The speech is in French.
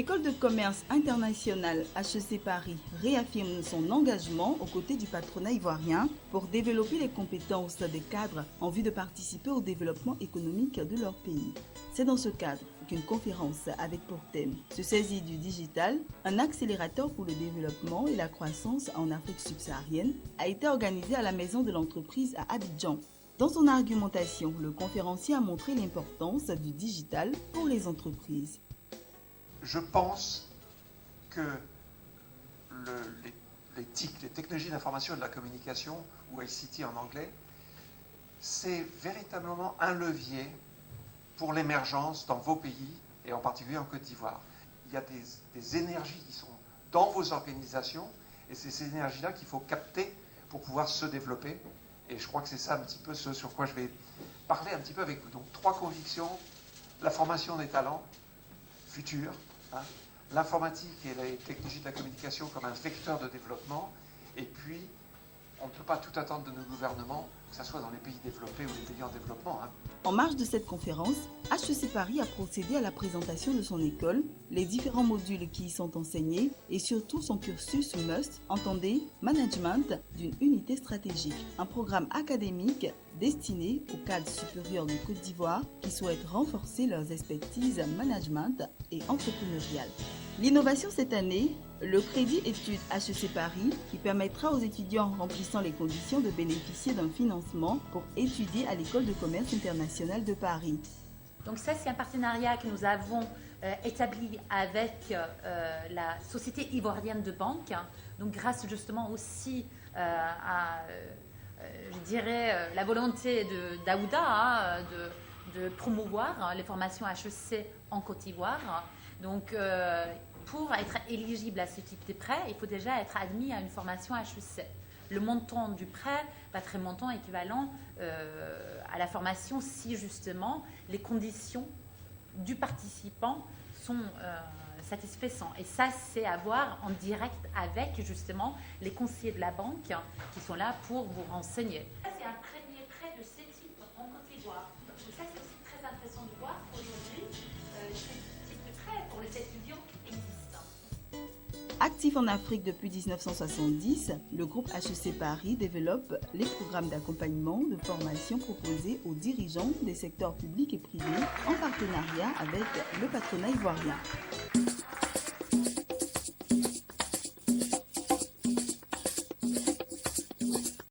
L'école de commerce internationale HEC Paris réaffirme son engagement aux côtés du patronat ivoirien pour développer les compétences des cadres en vue de participer au développement économique de leur pays. C'est dans ce cadre qu'une conférence avec pour thème « Se saisir du digital, un accélérateur pour le développement et la croissance en Afrique subsaharienne » a été organisée à la Maison de l'entreprise à Abidjan. Dans son argumentation, le conférencier a montré l'importance du digital pour les entreprises. Je pense que les TIC, les technologies d'information et de la communication, ou ICT en anglais, c'est véritablement un levier pour l'émergence dans vos pays, et en particulier en Côte d'Ivoire. Il y a des énergies qui sont dans vos organisations, et c'est ces énergies-là qu'il faut capter pour pouvoir se développer. Et je crois que c'est ça un petit peu ce sur quoi je vais parler un petit peu avec vous. Donc 3 convictions: la formation des talents futurs, l'informatique et les technologies de la communication comme un vecteur de développement, et puis on ne peut pas tout attendre de nos gouvernements, que ce soit dans les pays développés ou les pays en développement. En marge de cette conférence, HEC Paris a procédé à la présentation de son école, les différents modules qui y sont enseignés et surtout son cursus MUST, entendez Management d'une unité stratégique, un programme académique destiné aux cadres supérieurs de Côte d'Ivoire qui souhaitent renforcer leurs expertises management et entrepreneuriales. L'innovation cette année, le crédit études HEC Paris qui permettra aux étudiants remplissant les conditions de bénéficier d'un financement pour étudier à l'École de commerce internationale de Paris. Donc ça, c'est un partenariat que nous avons établi avec la Société ivoirienne de banque. Donc grâce justement aussi à, je dirais, la volonté d'Aouda de promouvoir les formations HEC en Côte d'Ivoire. Donc, pour être éligible à ce type de prêt, il faut déjà être admis à une formation HEC. Le montant du prêt va être un montant équivalent à la formation si justement les conditions du participant sont satisfaisantes. Et ça, c'est à voir en direct avec justement les conseillers de la banque qui sont là pour vous renseigner. C'est un premier prêt de ce type en Côte d'Ivoire. Donc ça, c'est aussi très intéressant de voir aujourd'hui. Pour les étudiants existants. Actif en Afrique depuis 1970, le groupe HEC Paris développe les programmes d'accompagnement de formation proposés aux dirigeants des secteurs publics et privés en partenariat avec le patronat ivoirien.